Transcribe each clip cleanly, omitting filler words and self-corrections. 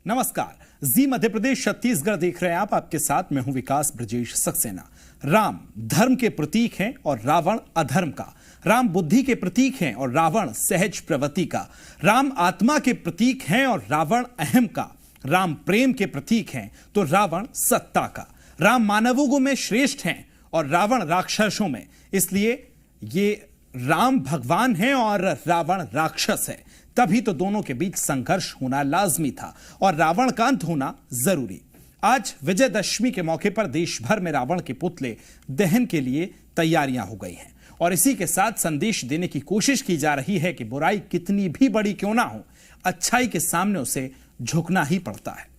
नमस्कार, जी मध्य प्रदेश छत्तीसगढ़ देख रहे हैं आप। आपके साथ मैं हूं विकास ब्रजेश सक्सेना। राम धर्म के प्रतीक हैं और रावण अधर्म का। राम बुद्धि के प्रतीक हैं और रावण सहज प्रवृत्ति का। राम आत्मा के प्रतीक हैं और रावण अहम का। राम प्रेम के प्रतीक हैं तो रावण सत्ता का। राम मानवों में श्रेष्ठ हैं और रावण राक्षसों में। इसलिए ये राम भगवान हैं और रावण राक्षस है। तभी तो दोनों के बीच संघर्ष होना लाजमी था और रावण का अंत होना जरूरी। आज विजयदशमी के मौके पर देश भर में रावण के पुतले दहन के लिए तैयारियां हो गई हैं और इसी के साथ संदेश देने की कोशिश की जा रही है कि बुराई कितनी भी बड़ी क्यों ना हो, अच्छाई के सामने उसे झुकना ही पड़ता है।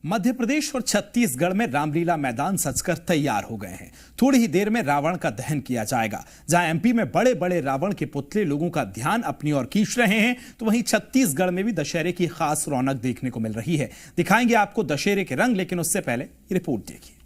मध्य प्रदेश और छत्तीसगढ़ में रामलीला मैदान सजकर तैयार हो गए हैं। थोड़ी ही देर में रावण का दहन किया जाएगा। जहां एमपी में बड़े बड़े रावण के पुतले लोगों का ध्यान अपनी ओर खींच रहे हैं, तो वहीं छत्तीसगढ़ में भी दशहरे की खास रौनक देखने को मिल रही है। दिखाएंगे आपको दशहरे के रंग, लेकिन उससे पहले ये रिपोर्ट देखिए।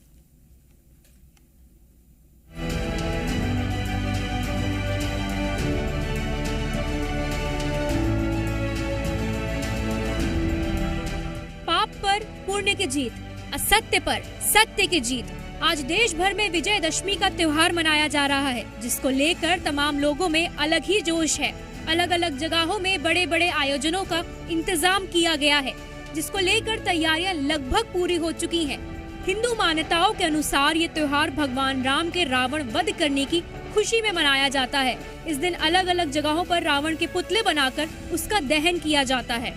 पुण्य की जीत, असत्य पर सत्य की जीत। आज देश भर में विजयदशमी का त्योहार मनाया जा रहा है, जिसको लेकर तमाम लोगों में अलग ही जोश है। अलग अलग जगहों में बड़े बड़े आयोजनों का इंतजाम किया गया है, जिसको लेकर तैयारियां लगभग पूरी हो चुकी हैं। हिंदू मान्यताओं के अनुसार ये त्योहार भगवान राम के रावण वध करने की खुशी में मनाया जाता है। इस दिन अलग अलग जगहों पर रावण के पुतले बनाकर उसका दहन किया जाता है।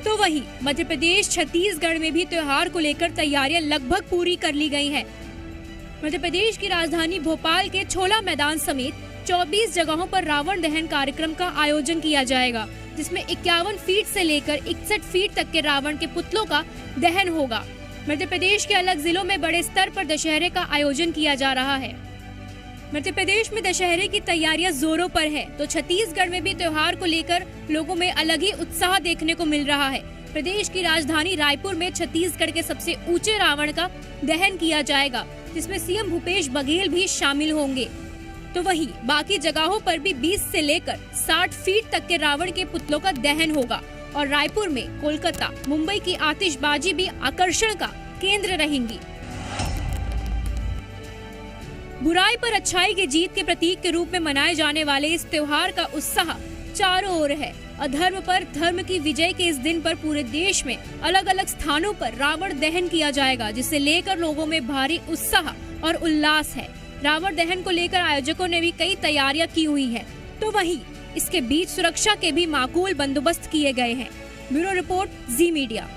तो वहीं मध्य प्रदेश छत्तीसगढ़ में भी त्योहार को लेकर तैयारियां लगभग पूरी कर ली गई हैं। मध्य प्रदेश की राजधानी भोपाल के छोला मैदान समेत 24 जगहों पर रावण दहन कार्यक्रम का आयोजन किया जाएगा, जिसमें 51 फीट से लेकर 61 फीट तक के रावण के पुतलों का दहन होगा। मध्य प्रदेश के अलग जिलों में बड़े स्तर पर दशहरे का आयोजन किया जा रहा है। मध्य प्रदेश में दशहरे की तैयारियां जोरों पर है, तो छत्तीसगढ़ में भी त्योहार को लेकर लोगों में अलग ही उत्साह देखने को मिल रहा है। प्रदेश की राजधानी रायपुर में छत्तीसगढ़ के सबसे ऊंचे रावण का दहन किया जाएगा, जिसमें सीएम भूपेश बघेल भी शामिल होंगे। तो वहीं बाकी जगहों पर भी 20 से लेकर 60 फीट तक के रावण के पुतलों का दहन होगा और रायपुर में कोलकाता, मुंबई की आतिशबाजी भी आकर्षण का केंद्र रहेंगी। बुराई पर अच्छाई की जीत के प्रतीक के रूप में मनाए जाने वाले इस त्योहार का उत्साह चारों ओर है। अधर्म पर धर्म की विजय के इस दिन पर पूरे देश में अलग अलग स्थानों पर रावण दहन किया जाएगा, जिसे लेकर लोगों में भारी उत्साह और उल्लास है। रावण दहन को लेकर आयोजकों ने भी कई तैयारियां की हुई है, तो वहीं इसके बीच सुरक्षा के भी माकूल बंदोबस्त किए गए हैं। ब्यूरो रिपोर्ट, जी मीडिया।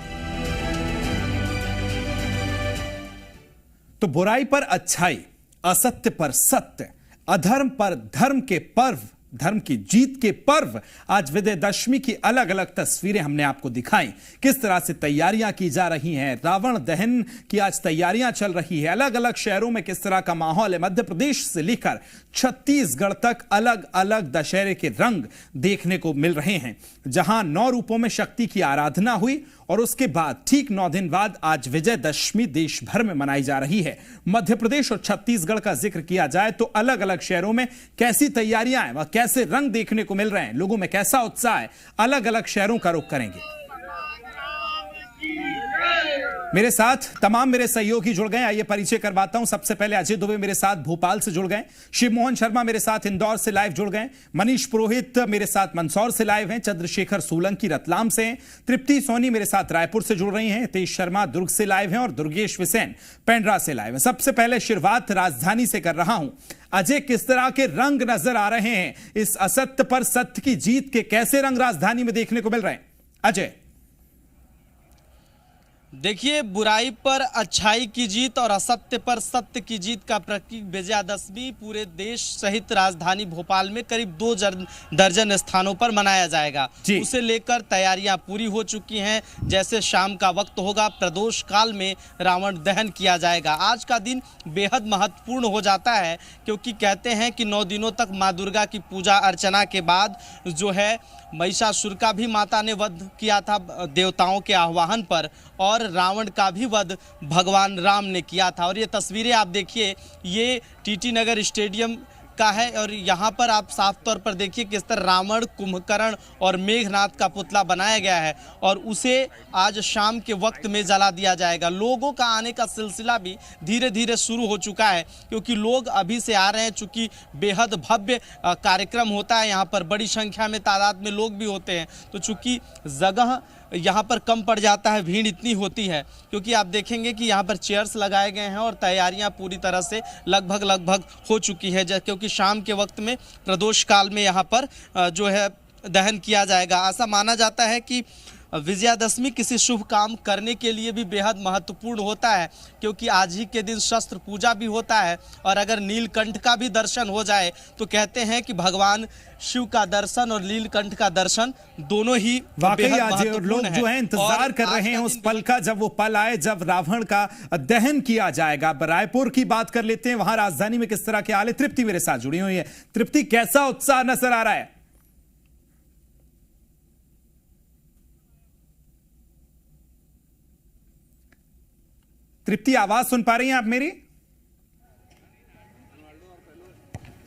तो बुराई पर अच्छाई, असत्य पर सत्य, अधर्म पर धर्म के पर्व, धर्म की जीत के पर्व। आज विजयदशमी की अलग अलग तस्वीरें हमने आपको दिखाई, किस तरह से तैयारियां की जा रही हैं। रावण दहन की आज तैयारियां चल रही है। अलग अलग शहरों में किस तरह का माहौल है। मध्य प्रदेश से लेकर छत्तीसगढ़ तक अलग अलग दशहरे के रंग देखने को मिल रहे हैं, जहां 9 रूपों में शक्ति की आराधना हुई और उसके बाद ठीक 9 दिन बाद आज विजयदशमी देश भर में मनाई जा रही है। मध्य प्रदेश और छत्तीसगढ़ का जिक्र किया जाए तो अलग अलग शहरों में कैसी तैयारियां हैं, वह कैसे रंग देखने को मिल रहे हैं, लोगों में कैसा उत्साह है, अलग अलग शहरों का रुख करेंगे। मेरे साथ तमाम मेरे सहयोगी जुड़ गए। आइए परिचय करवाता हूं। सबसे पहले अजय दुबे मेरे साथ भोपाल से जुड़ गए, शिव मोहन शर्मा मेरे साथ इंदौर से लाइव जुड़ गए, मनीष पुरोहित मेरे साथ मंदसौर से लाइव हैं, चंद्रशेखर सोलंकी रतलाम से हैं, तृप्ति सोनी मेरे साथ रायपुर से जुड़ रही हैं, हितेश शर्मा दुर्ग से लाइव हैं और दुर्गेश विसेन पेंड्रा से लाइव हैं। सबसे पहले शुरुआत राजधानी से कर रहा हूं। अजय, किस तरह के रंग नजर आ रहे हैं इस असत्य पर सत्य की जीत के? कैसे रंग राजधानी में देखने को मिल रहे हैं अजय? देखिए, बुराई पर अच्छाई की जीत और असत्य पर सत्य की जीत का प्रतीक विजयादशमी पूरे देश सहित राजधानी भोपाल में करीब 2 दर्जन स्थानों पर मनाया जाएगा। उसे लेकर तैयारियां पूरी हो चुकी हैं। जैसे शाम का वक्त होगा, प्रदोष काल में रावण दहन किया जाएगा। आज का दिन बेहद महत्वपूर्ण हो जाता है, क्योंकि कहते हैं कि 9 दिनों तक माँ दुर्गा की पूजा अर्चना के बाद जो है महिषासुर का भी माता ने वध किया था देवताओं के आह्वान पर, और रावण का भी वध भगवान राम ने किया था। और ये तस्वीरें आप देखिए, ये टीटी नगर स्टेडियम का है, और यहाँ पर आप साफ तौर पर देखिए किस तरह रावण, कुंभकर्ण और मेघनाथ का पुतला बनाया गया है, और उसे आज शाम के वक्त में जला दिया जाएगा। लोगों का आने का सिलसिला भी धीरे धीरे शुरू हो चुका है, क्योंकि लोग अभी से आ रहे हैं। चूँकि बेहद भव्य कार्यक्रम होता है यहाँ पर, बड़ी संख्या में तादाद में लोग भी होते हैं, तो चूँकि जगह यहाँ पर कम पड़ जाता है, भीड़ इतनी होती है। क्योंकि आप देखेंगे कि यहाँ पर चेयर्स लगाए गए हैं और तैयारियाँ पूरी तरह से लगभग हो चुकी है, क्योंकि शाम के वक्त में प्रदोष काल में यहाँ पर जो है दहन किया जाएगा। ऐसा माना जाता है कि विजयादशमी किसी शुभ काम करने के लिए भी बेहद महत्वपूर्ण होता है, क्योंकि आज ही के दिन शस्त्र पूजा भी होता है, और अगर नीलकंठ का भी दर्शन हो जाए तो कहते हैं कि भगवान शिव का दर्शन और नीलकंठ का दर्शन दोनों ही वाकई आज लोग जो है इंतजार कर रहे हैं उस पल का, जब वो पल आए जब रावण का दहन किया जाएगा। रायपुर की बात कर लेते हैं, वहां राजधानी में किस तरह के हाल है। तृप्ति मेरे साथ जुड़ी हुई है। तृप्ति, कैसा उत्साह नजर आ रहा है? तृप्ति, आवाज सुन पा रही हैं आप मेरी?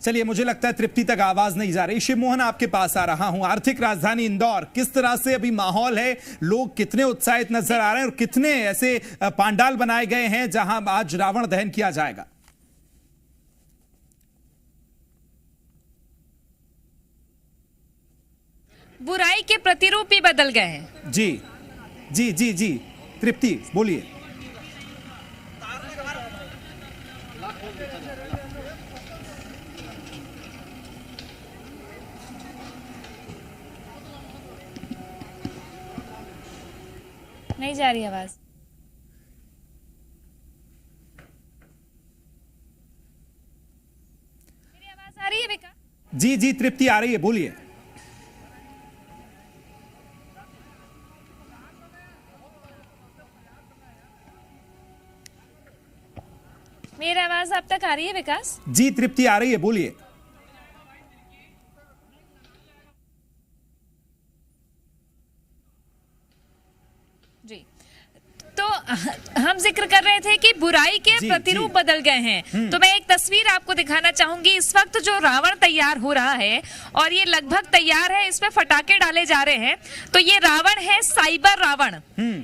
चलिए, मुझे लगता है तृप्ति तक आवाज नहीं जा रही। शिव मोहन, आपके पास आ रहा हूं। आर्थिक राजधानी इंदौर, किस तरह से अभी माहौल है? लोग कितने उत्साहित नजर आ रहे हैं और कितने ऐसे पांडाल बनाए गए हैं जहां आज रावण दहन किया जाएगा? बुराई के प्रतिरूप भी बदल गए हैं। जी जी जी जी, तृप्ति बोलिए। नहीं जा रही आवाज। मेरी आवाज आ रही है विकास? जी जी तृप्ति, आ रही है, बोलिए। मेरी आवाज आप तक आ रही है विकास? जी तृप्ति, आ रही है, बोलिए। जी, तो हम जिक्र कर रहे थे कि बुराई के प्रतिरूप बदल गए हैं। तो मैं एक तस्वीर आपको दिखाना चाहूंगी। इस वक्त जो रावण तैयार हो रहा है, और ये लगभग तैयार है, इसमें फटाके डाले जा रहे हैं। तो ये रावण है साइबर रावण।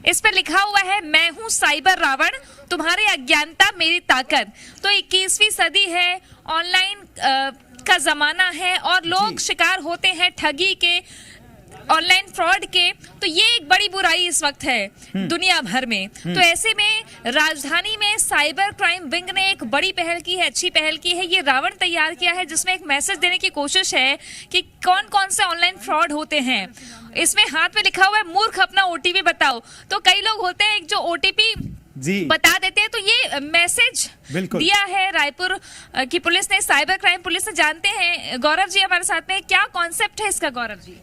इस पे लिखा हुआ है, मैं हूं साइबर रावण, तुम्हारी अज्ञानता मेरी ताकत। तो 21वीं सदी है, ऑनलाइन का जमाना है, और लोग शिकार होते हैं ठगी के, ऑनलाइन फ्रॉड के। तो ये एक बड़ी बुराई इस वक्त है दुनिया भर में। तो ऐसे में राजधानी में साइबर क्राइम विंग ने एक बड़ी पहल की है, अच्छी पहल की है। ये रावण तैयार किया है, जिसमें एक मैसेज देने की कोशिश है कि कौन कौन से ऑनलाइन फ्रॉड होते हैं। इसमें हाथ में लिखा हुआ है, मूर्ख अपना ओटीपी बताओ। तो कई लोग होते हैं जो ओटीपी बता देते हैं। तो ये मैसेज दिया है रायपुर की पुलिस ने, साइबर क्राइम पुलिस ने। जानते हैं, गौरव जी हमारे साथ में, क्या कॉन्सेप्ट है इसका? गौरव जी,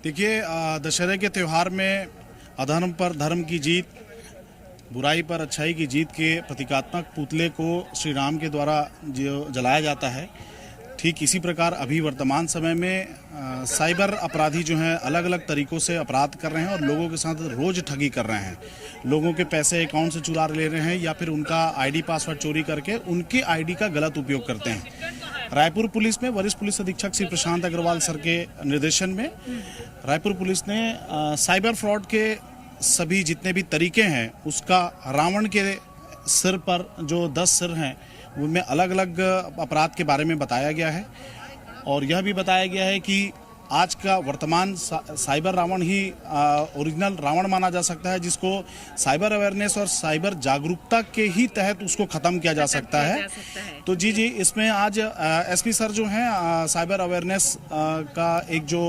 देखिए, दशहरे के त्यौहार में अधर्म पर धर्म की जीत, बुराई पर अच्छाई की जीत के प्रतीकात्मक पुतले को श्री राम के द्वारा जो जलाया जाता है, ठीक इसी प्रकार अभी वर्तमान समय में साइबर अपराधी जो हैं अलग अलग तरीकों से अपराध कर रहे हैं और लोगों के साथ रोज ठगी कर रहे हैं। लोगों के पैसे अकाउंट से चुरा ले रहे हैं, या फिर उनका आईडी पासवर्ड चोरी करके उनके आईडी का गलत उपयोग करते हैं। रायपुर पुलिस में वरिष्ठ पुलिस अधीक्षक श्री प्रशांत अग्रवाल सर के निर्देशन में रायपुर पुलिस ने साइबर फ्रॉड के सभी जितने भी तरीके हैं, उसका रावण के सिर पर जो 10 सिर हैं उनमें अलग अलग अपराध के बारे में बताया गया है। और यह भी बताया गया है कि आज का वर्तमान साइबर रावण ही ओरिजिनल रावण माना जा सकता है, जिसको साइबर अवेयरनेस और साइबर जागरूकता के ही तहत उसको ख़त्म किया जा सकता है। तो जी इसमें आज एसपी सर जो हैं साइबर अवेयरनेस का एक जो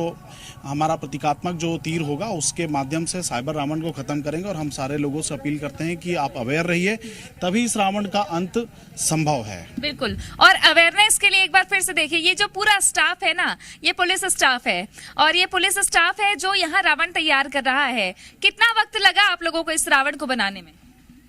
हमारा प्रतीकात्मक जो तीर होगा उसके माध्यम से साइबर रावण को ख़त्म करेंगे। और हम सारे लोगों से अपील करते हैं कि आप अवेयर रहिए, तभी इस रावण का अंत संभव है। बिल्कुल। और अवेयरनेस के लिए एक बार फिर से देखिए, ये जो पूरा स्टाफ है ना, ये पुलिस स्टाफ है और ये पुलिस स्टाफ है जो यहाँ रावण तैयार कर रहा है। कितना वक्त लगा आप लोगों को इस रावण को बनाने में?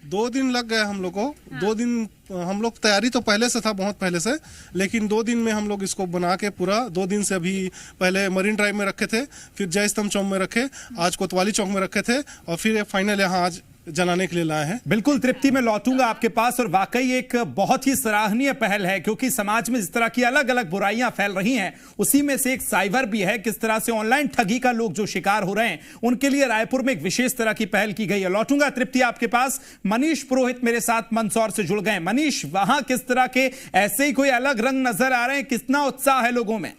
2 दिन लग गए हम लोग को। 2 दिन हम लोग तैयारी तो पहले से था, बहुत पहले से, लेकिन 2 दिन में हम लोग इसको बना के पूरा 2 दिन से अभी पहले मरीन ड्राइव में रखे थे, फिर जय स्तंभ चौक में रखे, आज कोतवाली चौक में रखे थे और फिर फाइनल यहाँ आज जलाने के लिए लाए हैं। बिल्कुल तृप्ति, मैं लौटूंगा आपके पास। और वाकई एक बहुत ही सराहनीय पहल है, क्योंकि समाज में जिस तरह की अलग अलग बुराइयां फैल रही हैं उसी में से एक साइबर भी है। किस तरह से ऑनलाइन ठगी का लोग जो शिकार हो रहे हैं उनके लिए रायपुर में एक विशेष तरह की पहल की गई है। लौटूंगा तृप्ति आपके पास। मनीष पुरोहित मेरे साथ मंदसौर से जुड़ गए। मनीष, वहां किस तरह के ऐसे ही कोई अलग रंग नजर आ रहे हैं? कितना उत्साह है लोगों में?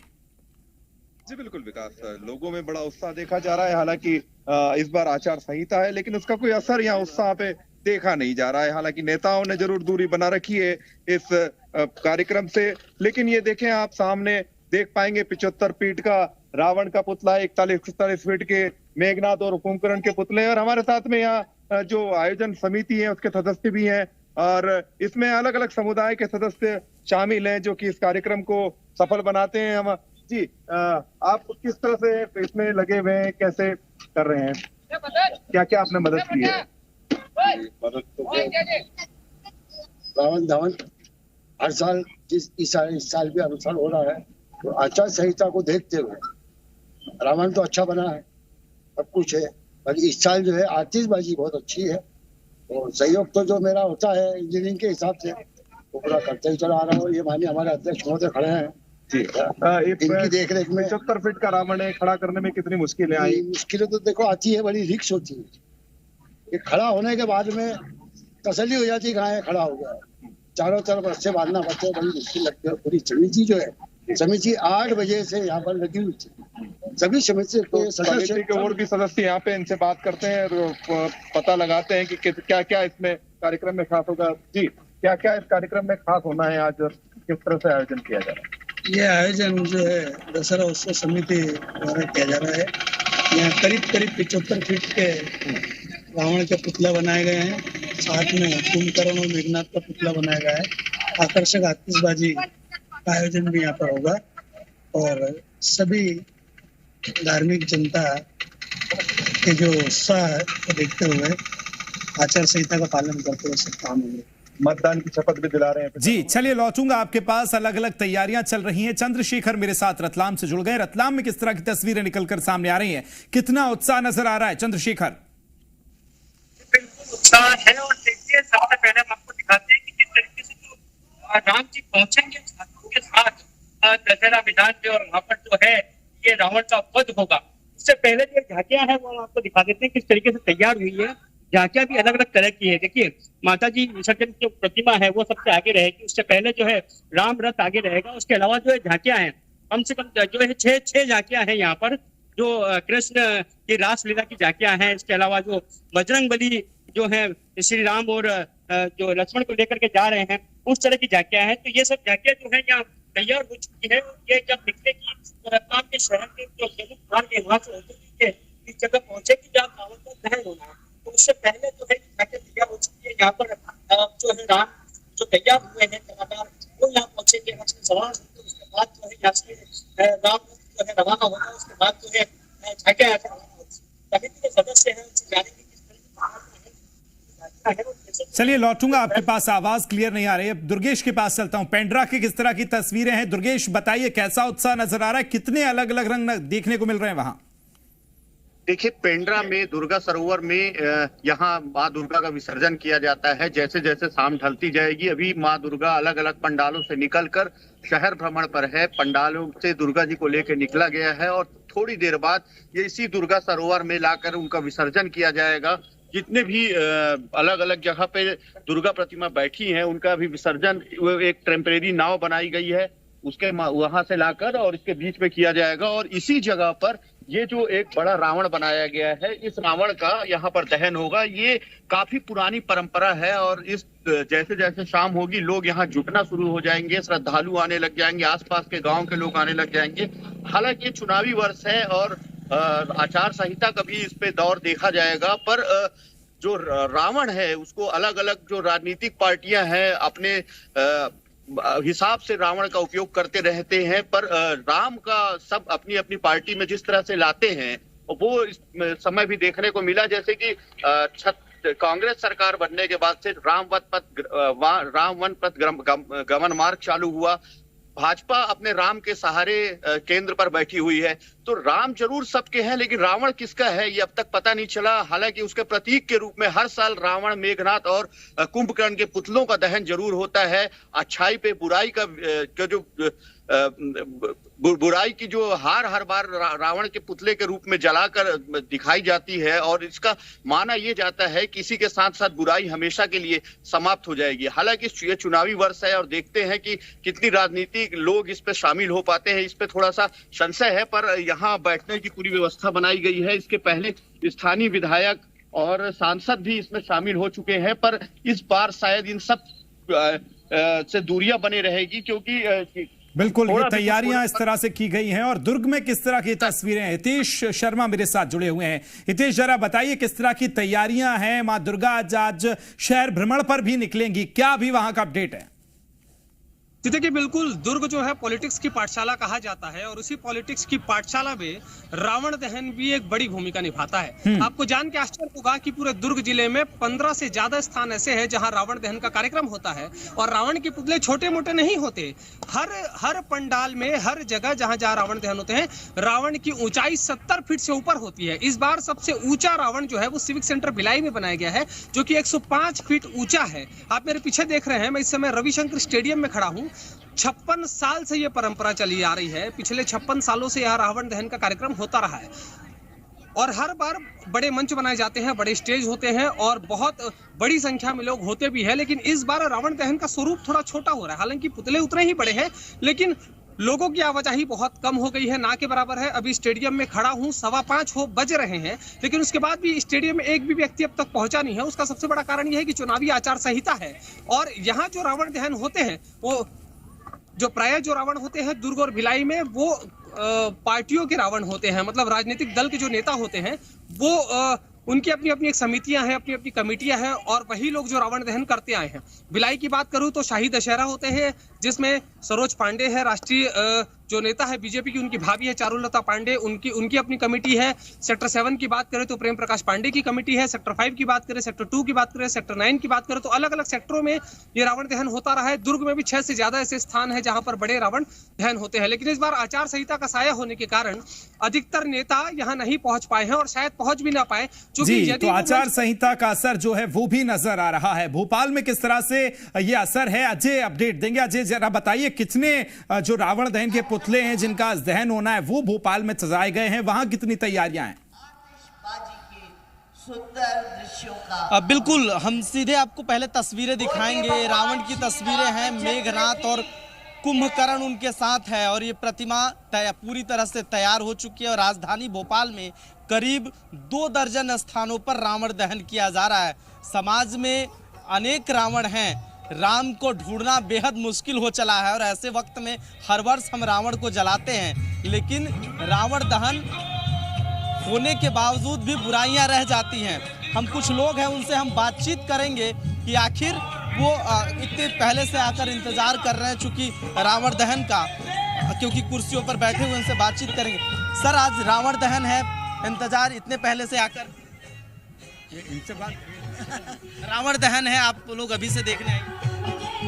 जी बिल्कुल विकास, लोगों में बड़ा उत्साह देखा जा रहा है। हालांकि इस बार आचार संहिता है, लेकिन उसका कोई असर यहाँ उत्साह पे देखा नहीं जा रहा है। हालांकि नेताओं ने जरूर दूरी बना रखी है इस कार्यक्रम से, लेकिन ये देखें, आप सामने देख पाएंगे 75 फीट का रावण का पुतला, 41-47 फीट के मेघनाथ और कुंभकर्ण के पुतले। और हमारे साथ में यहाँ जो आयोजन समिति है उसके सदस्य भी हैं और इसमें अलग अलग समुदाय के सदस्य शामिल हैं जो कि इस कार्यक्रम को सफल बनाते हैं। हम जी आप किस तरह से इसमें लगे हुए हैं, कैसे कर रहे हैं, क्या क्या आपने मदद की है? मदद तो रावण धावन हर साल इस साल भी अनुसार हो रहा है, तो आचार संहिता को देखते हुए रावण तो अच्छा बना है, सब कुछ है, पर इस साल जो है आतिशबाजी बहुत अच्छी है। और सहयोग तो जो मेरा होता है इंजीनियरिंग के हिसाब से वो पूरा करते ही चला आ रहा हूँ। ये माननीय हमारे अध्यक्ष महोदय खड़े हैं जी, इनकी देख रेख में। 75 फीट का रावण है, खड़ा करने में कितनी मुश्किलें आई? मुश्किलें तो देखो आती है, बड़ी रिक्स होती है। ये खड़ा होने के बाद में तसल्ली हो जाती है कहाँ है, खड़ा हो गया। चारों तरफ रस्से बांधना पड़ते हैं, बड़ी मुश्किल लगती है। पूरी समिति जो है, समिति 8 बजे से यहाँ पर लगी हुई थी। सभी समिति के सदस्य के और भी सदस्य यहाँ पे इनसे बात करते हैं, पता लगाते हैं कि क्या क्या इसमें कार्यक्रम में खास होगा। जी, क्या क्या इस कार्यक्रम में खास होना है, आज किस तरह से आयोजन किया जा रहा है? ये आयोजन जो है दशहरा उत्सव समिति द्वारा किया जा रहा है। यहाँ करीब 75 फीट के रावण के पुतला बनाए गए हैं, साथ में कुंभकर्ण और मेघनाथ का पुतला बनाया गया है। आकर्षक आतिशबाजी का आयोजन भी यहाँ पर होगा और सभी धार्मिक जनता के जो उत्साह को देखते हुए आचार संहिता का पालन करते हुए सब काम होंगे। मतदान की शपथ भी दिला रहे हैं। जी चलिए, लौटूंगा आपके पास। अलग अलग तैयारियां चल रही हैं। चंद्रशेखर मेरे साथ रतलाम से जुड़ गए। रतलाम में किस तरह की तस्वीरें निकलकर सामने आ रही हैं? कितना उत्साह नजर आ रहा है चंद्रशेखर? बिल्कुल उत्साह है। और देखिए, सबसे पहले हम आपको दिखाते हैं कि किस तरीके से जो राम जी पहुंचेंगे झांकियों के साथ दशहरा मैदान पे, और वहां पर जो है ये रावण का वध होगा। इससे पहले जो झांकियां हैं वो हम आपको दिखा देते हैं किस तरीके से तैयार हुई है। झांकियां भी अलग अलग तरह की है। देखिए, माता जी विसर्जन की जो प्रतिमा है वो सबसे आगे रहेगी, उससे पहले जो है राम रथ आगे रहेगा। उसके अलावा जो है झांकियां हैं, कम से कम जो है 6 झांकियां हैं यहाँ पर, जो कृष्ण की रासलीला की झांकियां हैं। इसके अलावा जो बजरंगबली जो है श्री राम और जो लक्ष्मण को लेकर के जा रहे हैं, उस तरह की झांकियां हैं। तो ये सब झांकियां जो है यहाँ तैयार हो चुकी है। ये जब निकलेगी रतलाम के शहर के जो प्रमुख मार्ग है वहां से होते हुए इस जगह पहुंचेगी जहाँ रावण का दहन होना है। तो उससे पहले जो है झांकियां तैयार हो चुकी है। यहाँ पर जो है राम जो तैयार हुए हैं कलाकार, वो यहाँ पहुंचेंगे सवार। उसके बाद जो है यहाँ से राम जो है रवाना होगा। उसके बाद जो है झांकियां यहाँ से रवाना होगी। समिति के सदस्य हैं, उनसे जानेंगे किस तरह की। चलिए, लौटूंगा आपके पास। आवाज क्लियर नहीं आ रही है। दुर्गेश के पास चलता हूं। पेंड्रा की किस तरह की तस्वीरें हैं? दुर्गेश, बताइए कैसा उत्साह नजर आ रहा है? कितने अलग अलग रंग देखने को मिल रहे हैं वहां? देखिए, पेंड्रा में दुर्गा सरोवर में यहाँ माँ दुर्गा का विसर्जन किया जाता है। जैसे जैसे शाम ढलती जाएगी, अभी माँ दुर्गा अलग अलग पंडालों से निकलकर शहर भ्रमण पर है। पंडालों से दुर्गा जी को लेकर निकला गया है और थोड़ी देर बाद ये इसी दुर्गा सरोवर में लाकर उनका विसर्जन किया जाएगा। जितने भी अलग अलग जगह पे दुर्गा प्रतिमा बैठी हैं, उनका भी विसर्जन, एक टेम्परेरी नाव बनाई गई है उसके वहां से लाकर और इसके बीच में किया जाएगा। और इसी जगह पर ये जो एक बड़ा रावण बनाया गया है, इस रावण का यहाँ पर दहन होगा। ये काफी पुरानी परंपरा है और इस जैसे जैसे शाम होगी लोग यहाँ जुटना शुरू हो जाएंगे, श्रद्धालु आने लग जाएंगे, आसपास के गांव के लोग आने लग जाएंगे। हालांकि ये चुनावी वर्ष है और आचार संहिता का भी इस पे दौर देखा जाएगा, पर जो रावण है उसको अलग अलग जो राजनीतिक पार्टियां हैं अपने हिसाब से रावण का उपयोग करते रहते हैं, पर राम का सब अपनी अपनी पार्टी में जिस तरह से लाते हैं वो इस समय भी देखने को मिला। जैसे कि कांग्रेस सरकार बनने के बाद से रामवन पथ गमन मार्ग चालू हुआ। भाजपा अपने राम के सहारे केंद्र पर बैठी हुई है। तो राम जरूर सबके हैं, लेकिन रावण किसका है ये अब तक पता नहीं चला। हालांकि उसके प्रतीक के रूप में हर साल रावण, मेघनाथ और कुंभकर्ण के पुतलों का दहन जरूर होता है। अच्छाई पे बुराई का जो बुराई की जो हार हर बार रावण के पुतले के रूप में जलाकर दिखाई जाती है और इसका माना यह जाता है कि इसी के साथ साथ बुराई हमेशा के लिए समाप्त हो जाएगी। हालांकि ये चुनावी वर्ष है और देखते हैं कि कितनी राजनीतिक लोग इस पे शामिल हो पाते हैं, इस पे थोड़ा सा संशय है। पर यहाँ बैठने की पूरी व्यवस्था बनाई गई है। इसके पहले स्थानीय विधायक और सांसद भी इसमें शामिल हो चुके हैं, पर इस बार शायद इन सब से दूरियां बनी रहेगी, क्योंकि बिल्कुल ये तैयारियां इस तरह से की गई हैं। और दुर्ग में किस तरह की तस्वीरें हैं, हितेश शर्मा मेरे साथ जुड़े हुए हैं। हितेश, जरा बताइए किस तरह की तैयारियां हैं। मां दुर्गा आज शहर भ्रमण पर भी निकलेंगी, क्या अभी वहां का अपडेट है? देखिए, बिल्कुल दुर्ग जो है पॉलिटिक्स की पाठशाला कहा जाता है और उसी पॉलिटिक्स की पाठशाला में रावण दहन भी एक बड़ी भूमिका निभाता है। आपको जान के आश्चर्य होगा कि पूरे दुर्ग जिले में 15 से ज्यादा स्थान ऐसे हैं जहां रावण दहन का कार्यक्रम होता है। और रावण के पुतले छोटे मोटे नहीं होते, हर पंडाल में, हर जगह जहां जहां रावण दहन होते हैं, रावण की ऊंचाई 70 फीट से ऊपर होती है। इस बार सबसे ऊंचा रावण जो है वो सिविक सेंटर भिलाई में बनाया गया है, जो कि 105 फीट ऊंचा है। आप मेरे पीछे देख रहे हैं, मैं इस समय रविशंकर स्टेडियम में खड़ा हूँ। 56 साल से ये परंपरा चली आ रही है। पिछले 56 सालों से यहाँ रावण दहन का कार्यक्रम होता रहा है और हर बार बड़े मंच बनाए जाते हैं, बड़े स्टेज होते हैं और बहुत बड़ी संख्या में लोग होते भी हैं। लेकिन इस बार रावण दहन का स्वरूप थोड़ा छोटा हो रहा है। हालांकि पुतले उतने ही बड़े हैं, लेकिन लोगों की आवाजाही बहुत कम हो गई है, ना के बराबर है। अभी स्टेडियम में खड़ा हूँ, 5:15 बज रहे हैं, लेकिन उसके बाद भी स्टेडियम में एक भी व्यक्ति अब तक पहुंचा नहीं है। उसका सबसे बड़ा कारण यह है कि चुनावी आचार संहिता है और यहाँ जो रावण दहन होते हैं वो जो प्राय जो रावण होते हैं दुर्ग और भिलाई में, वो पार्टियों के रावण होते हैं। मतलब राजनीतिक दल के जो नेता होते हैं वो उनकी अपनी अपनी एक समितियां हैं, अपनी अपनी कमेटियां हैं और वही लोग जो रावण दहन करते आए हैं। भिलाई की बात करूं तो शाही दशहरा होते हैं, जिसमें सरोज पांडे है, राष्ट्रीय जो नेता है बीजेपी की, उनकी भाभी है चारुलता पांडे, उनकी अपनी कमेटी है। सेक्टर 7 की बात करें तो प्रेम प्रकाश पांडे की कमेटी है। सेक्टर 5 की बात करें, सेक्टर 2 की बात करें, सेक्टर 9 की बात करें, तो अलग अलग सेक्टरों में ये रावण दहन होता रहा है। दुर्ग में भी 6 से ज्यादा ऐसे स्थान है जहां पर बड़े रावण दहन होते हैं। लेकिन इस बार आचार संहिता का साया होने के कारण अधिकतर नेता यहाँ नहीं पहुंच पाए हैं और शायद पहुंच भी ना पाए, क्योंकि तो आचार संहिता का असर जो है वो भी नजर आ रहा है। भोपाल में किस तरह से ये असर है, अजय अपडेट देंगे। अजय जरा बताइए, कितने जो रावण दहन के पुतले हैं जिनका दहन होना है वो भोपाल में सजाए गए हैं, वहां कितनी तैयारियां हैं? बिल्कुल, हम सीधे आपको पहले तस्वीरें दिखाएंगे। रावण की तस्वीरें हैं, मेघनाथ और कुंभकर्ण उनके साथ है और ये प्रतिमा पूरी तरह से तैयार हो चुकी है। और राजधानी भोपाल में करीब 2 दर्जन स्थानों पर रावण दहन किया जा रहा है। समाज में अनेक रावण हैं, राम को ढूंढना बेहद मुश्किल हो चला है और ऐसे वक्त में हर वर्ष हम रावण को जलाते हैं, लेकिन रावण दहन होने के बावजूद भी बुराइयां रह जाती हैं। हम कुछ लोग हैं, उनसे हम बातचीत करेंगे कि आखिर वो इतने पहले से आकर इंतजार कर रहे हैं चूंकि रावण दहन का, क्योंकि कुर्सियों पर बैठे हुए उनसे बातचीत करेंगे। सर, आज रावण दहन है, इंतजार इतने पहले से आकर इनसे बात रावण दहन है, आप लोग अभी से देखने आए।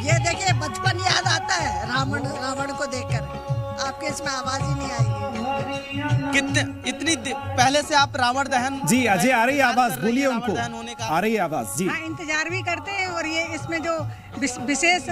ये देखिए, बचपन याद आता है रावण को देखकर। आपके इसमें आवाज ही नहीं आएगी। कितने इतनी पहले से आप रावण दहन? जी अजय, आ रही आवाज, बोलिए उनको। आ रही आवाज जी। हाँ, इंतजार भी करते हैं और ये इसमें जो विशेष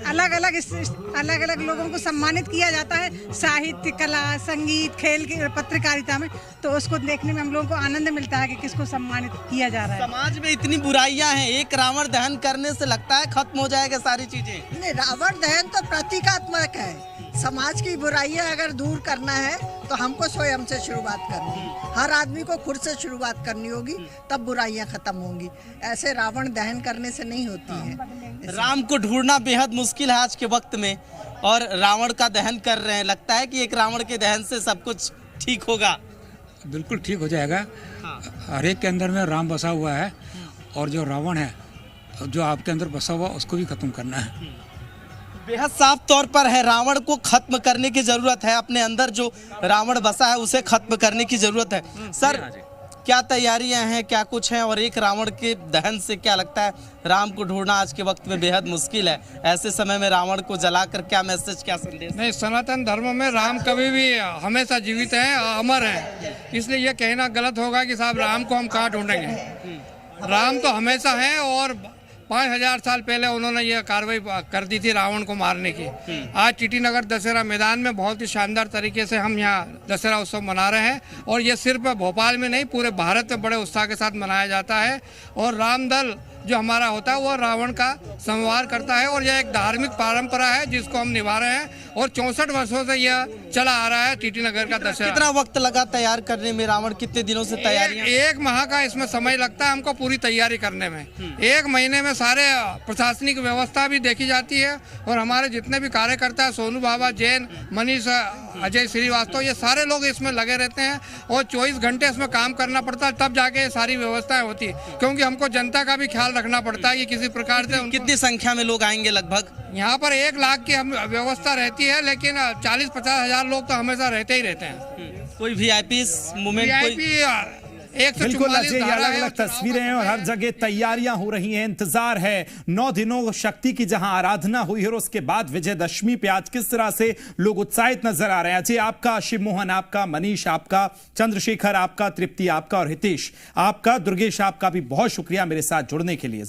अलग अलग लोगों को सम्मानित किया जाता है साहित्य, कला, संगीत, खेल की पत्रकारिता में, तो उसको देखने में हम लोगों को आनंद मिलता है कि किसको सम्मानित किया जा रहा है। समाज में इतनी बुराइयां हैं, एक रावण दहन करने से लगता है खत्म हो जाएगा सारी चीजें। नहीं, रावण दहन तो प्रतीकात्मक है। समाज की बुराइयां अगर दूर करना है तो हमको स्वयं से शुरुआत करनी है। हर आदमी को खुद से शुरुआत करनी होगी, तब बुराइयां खत्म होंगी। ऐसे रावण दहन करने से नहीं होती है। राम को ढूंढना बेहद मुश्किल है आज के वक्त में, और रावण का दहन कर रहे हैं। लगता है कि एक रावण के दहन से सब कुछ ठीक होगा। बिल्कुल ठीक हो जाएगा। हर एक के अंदर में राम बसा हुआ है, और जो रावण है जो आपके अंदर बसा हुआ उसको भी खत्म करना है। बेहद साफ तौर पर है, रावण को खत्म करने की जरूरत है। अपने अंदर जो रावण बसा है उसे खत्म करने की जरूरत है। सर, क्या तैयारियां हैं, क्या कुछ है, और एक रावण के दहन से क्या लगता है राम को ढूंढना आज के वक्त में बेहद मुश्किल है। ऐसे समय में रावण को जलाकर क्या मैसेज, क्या संदेश? नहीं, सनातन धर्म में राम कभी भी हमेशा जीवित हैं, अमर हैं। इसलिए ये कहना गलत होगा कि साहब राम को हम कहाँ ढूंढेंगे। राम तो हमेशा हैं, और 5000 साल पहले उन्होंने ये कार्रवाई कर दी थी रावण को मारने की। आज टीटी नगर दशहरा मैदान में बहुत ही शानदार तरीके से हम यहाँ दशहरा उत्सव मना रहे हैं, और ये सिर्फ भोपाल में नहीं पूरे भारत में बड़े उत्साह के साथ मनाया जाता है। और रामदल जो हमारा होता है वो रावण का संहार करता है, और यह एक धार्मिक परंपरा है जिसको हम निभा रहे हैं, और 64 वर्षों से यह चला आ रहा है टीटी नगर का दशहरा। कितना वक्त लगा तैयार करने में रावण? कितने दिनों से तैयारी? एक माह का इसमें समय लगता है हमको पूरी तैयारी करने में। 1 महीने में सारे प्रशासनिक व्यवस्था भी देखी जाती है, और हमारे जितने भी कार्यकर्ता है, सोनू बाबा, जैन, मनीष, अजय श्रीवास्तव, ये सारे लोग इसमें लगे रहते हैं, और 24 घंटे इसमें काम करना पड़ता है, तब जाके ये सारी व्यवस्थाएं होती है। क्योंकि हमको जनता का भी ख्याल रखना पड़ता है कि किसी प्रकार से। कितनी संख्या में लोग आएंगे लगभग? यहाँ पर 1 लाख की हम व्यवस्था रहती है, लेकिन 40-50 हजार लोग तो हमेशा रहते ही रहते हैं। कोई वीआईपी मूवमेंट? बिल्कुल अजय, अलग अलग तस्वीरें हैं और हर जगह तैयारियां हो रही हैं। इंतजार है 9 दिनों शक्ति की जहां आराधना हुई है, और उसके बाद विजयदशमी पे आज किस तरह से लोग उत्साहित नजर आ रहे हैं। अजय आपका, शिव मोहन आपका, मनीष आपका, चंद्रशेखर आपका, तृप्ति आपका, और हितेश आपका, दुर्गेश आपका भी बहुत शुक्रिया मेरे साथ जुड़ने के लिए।